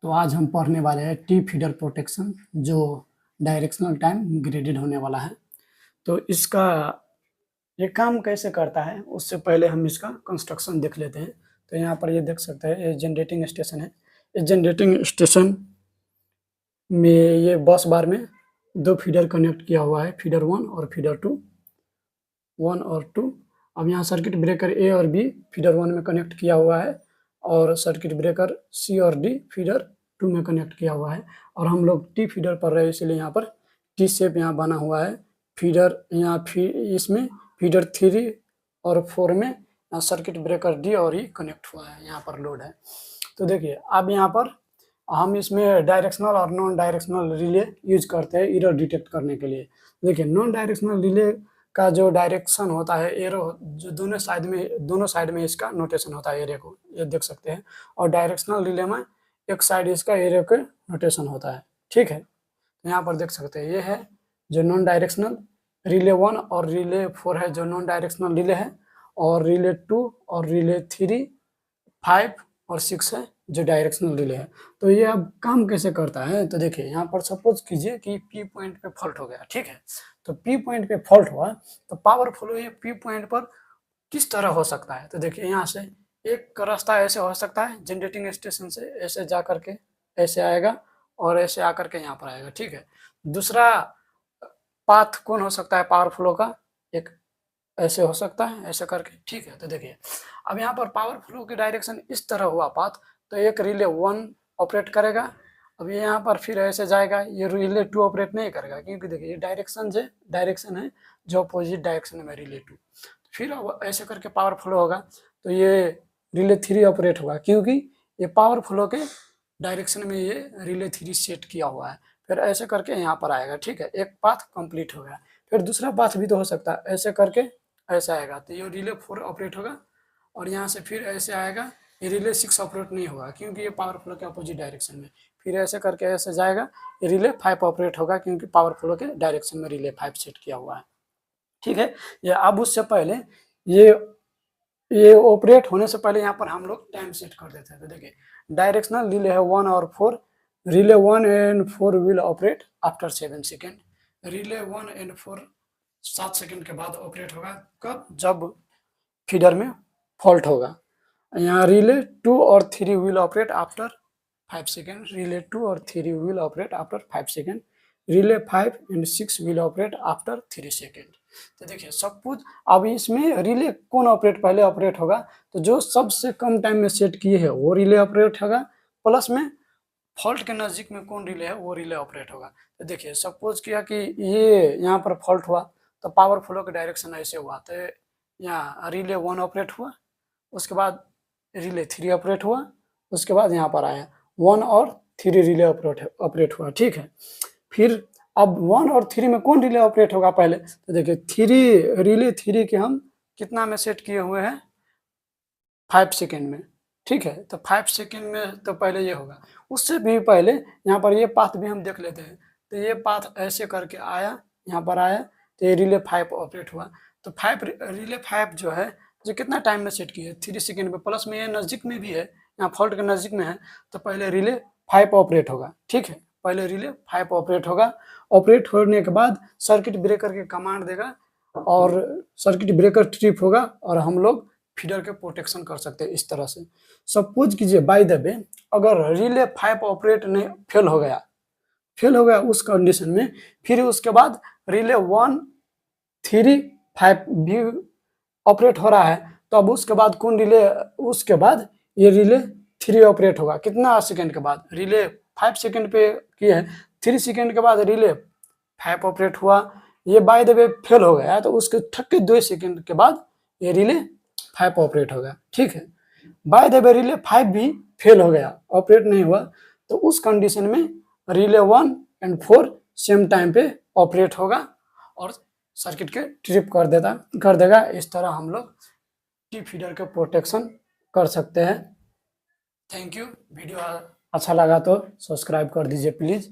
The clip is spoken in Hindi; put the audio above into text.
तो आज हम पढ़ने वाले हैं टी फीडर प्रोटेक्शन, जो डायरेक्शनल टाइम ग्रेडेड होने वाला है। तो इसका ये काम कैसे करता है उससे पहले हम इसका कंस्ट्रक्शन देख लेते हैं। तो यहाँ पर ये देख सकते हैं, ये जनरेटिंग स्टेशन है। इस जनरेटिंग स्टेशन में ये बस बार में दो फीडर कनेक्ट किया हुआ है, फीडर 1 और फीडर 2, 1 और 2। अब यहाँ सर्किट ब्रेकर ए और बी फीडर 1 में कनेक्ट किया हुआ है और सर्किट ब्रेकर सी और डी फीडर 2 में कनेक्ट किया हुआ है। और हम लोग टी फीडर पढ़ रहे हैं, इसलिए यहाँ पर टी शेप यहाँ बना हुआ है। फीडर यहाँ इसमें फीडर 3 और 4 में सर्किट ब्रेकर डी और ई कनेक्ट हुआ है, यहाँ पर लोड है। तो देखिए अब यहाँ पर हम इसमें डायरेक्शनल और नॉन डायरेक्शनल रिले यूज करते हैं एरर डिटेक्ट करने के लिए। देखिए नॉन डायरेक्शनल रिले का जो डायरेक्शन होता है, एरो जो दोनों साइड में इसका नोटेशन होता है एरे को, ये देख सकते हैं। और डायरेक्शनल रिले में एक साइड इसका एरे का नोटेशन होता है, ठीक है। यहाँ पर देख सकते हैं, ये है जो नॉन डायरेक्शनल रिले 1 और रिले 4 है जो नॉन डायरेक्शनल रिले है, और रिले 2 और रिले 3, 5 और 6 है जो डायरेक्शनल रिले है। तो ये अब काम कैसे करता है, तो देखिए यहाँ पर सपोज कीजिए कि पी पॉइंट पे फॉल्ट हो गया, ठीक है। तो पी पॉइंट पे फॉल्ट हुआ तो पावर फ्लो ये पी पॉइंट पर किस तरह हो सकता है। तो देखिए यहाँ से एक रास्ता ऐसे हो सकता है, जनरेटिंग स्टेशन से ऐसे जा करके ऐसे आएगा और ऐसे आकर के यहाँ पर आएगा, ठीक है। दूसरा पाथ कौन हो सकता है पावर फ्लो का, एक ऐसे हो सकता है ऐसे करके, ठीक है। तो देखिए अब यहाँ पर पावर फ्लो की डायरेक्शन इस तरह हुआ पाथ, तो एक रिले 1 ऑपरेट करेगा। अब ये यहाँ पर फिर ऐसे जाएगा, ये रिले 2 ऑपरेट नहीं करेगा, क्योंकि देखिए ये डायरेक्शन है जो अपोजिट डायरेक्शन में रिले 2। फिर अब ऐसे करके पावर फ्लो होगा तो ये रिले 3 ऑपरेट होगा, क्योंकि ये पावर फ्लो के डायरेक्शन में ये रिले 3 सेट किया हुआ है। फिर ऐसे करके यहाँ पर आएगा, ठीक है। एक पाथ कंप्लीट हो गया। फिर दूसरा पाथ भी तो हो सकता है, ऐसे करके ऐसा आएगा तो ये रिले 4 ऑपरेट होगा, और यहाँ से फिर ऐसे आएगा, ये रिले 6 ऑपरेट नहीं होगा क्योंकि ये पावर फ्लो के अपोजिट डायरेक्शन में। फिर ऐसे करके ऐसे जाएगा, ये रिले 5 ऑपरेट होगा क्योंकि पावर फ्लो के डायरेक्शन में रिले 5 सेट किया हुआ है, ठीक है। ये अब उससे पहले ये ऑपरेट होने से पहले यहाँ पर हम लोग टाइम सेट कर देते हैं। तो देखिए डायरेक्शनल रिले है 1 और 4, relay 1 and 4 will operate after 7 second. Relay 1 and 4 7 second के बाद ऑपरेट होगा, कब, जब फीडर में फॉल्ट होगा। यहाँ रिले 2 और 3 will operate after 5 second, relay 2 और 3 will operate after 5 second, relay 5 and 6 will operate after 3 second. तो देखिए सपोज अब इसमें रिले कौन पहले ऑपरेट होगा, तो जो सबसे कम टाइम में सेट किए है वो रिले ऑपरेट होगा, प्लस में फॉल्ट के नज़दीक में कौन रिले है वो रिले ऑपरेट होगा। तो देखिए सपोज किया कि ये यहाँ पर फॉल्ट हुआ तो पावर फ्लो के डायरेक्शन ऐसे हुआ, तो यहाँ रिले 1 ऑपरेट हुआ, उसके बाद रिले 3 ऑपरेट हुआ, उसके बाद यहाँ पर आया 1 और 3 रिले ऑपरेट हुआ, ठीक है। फिर अब 1 और 3 में कौन रिले ऑपरेट होगा पहले, तो देखिए रिले 3 के हम कितना में सेट किए हुए हैं, 5 सेकेंड में, ठीक है। तो 5 सेकेंड में तो पहले ये होगा, उससे भी पहले यहाँ पर ये पाथ भी हम देख लेते हैं। तो ये पाथ ऐसे करके आया, यहाँ पर आया तो ये रिले 5 ऑपरेट हुआ। तो रिले 5 जो है जो कितना टाइम में सेट किया है, 3 सेकेंड में, प्लस में ये नज़दीक में भी है, यहाँ फॉल्ट के नज़दीक में है, तो पहले रिले 5 ऑपरेट होगा, ठीक है। पहले रिले 5 ऑपरेट होगा। ऑपरेट होने के बाद सर्किट ब्रेकर के कमांड देगा और सर्किट ब्रेकर ट्रिप होगा और हम लोग फीडर के प्रोटेक्शन कर सकते हैं इस तरह से। सपोज कीजिए बाय द वे अगर रिले 5 ऑपरेट नहीं फेल हो गया उस कंडीशन में, फिर उसके बाद रिले 1, 3, 5 भी ऑपरेट हो रहा है, तो अब उसके बाद कौन रिले, उसके बाद ये रिले 3 ऑपरेट होगा, कितना सेकेंड के बाद, रिले 5 सेकेंड पे किए हैं, 3 सेकेंड के बाद रिले 5 ऑपरेट हुआ, ये बाय द वे फेल हो गया तो उसके 32 सेकेंड के बाद ये रिले 5 ऑपरेट होगा, ठीक है। बाय द वे रिले 5 भी फेल हो गया, ऑपरेट नहीं हुआ, तो उस कंडीशन में रिले 1 एंड 4 सेम टाइम पे ऑपरेट होगा और सर्किट के ट्रिप कर देगा। इस तरह हम लोग टी फीडर के प्रोटेक्शन कर सकते हैं। Thank you. वीडियो अच्छा लगा तो सब्सक्राइब कर दीजिए प्लीज़।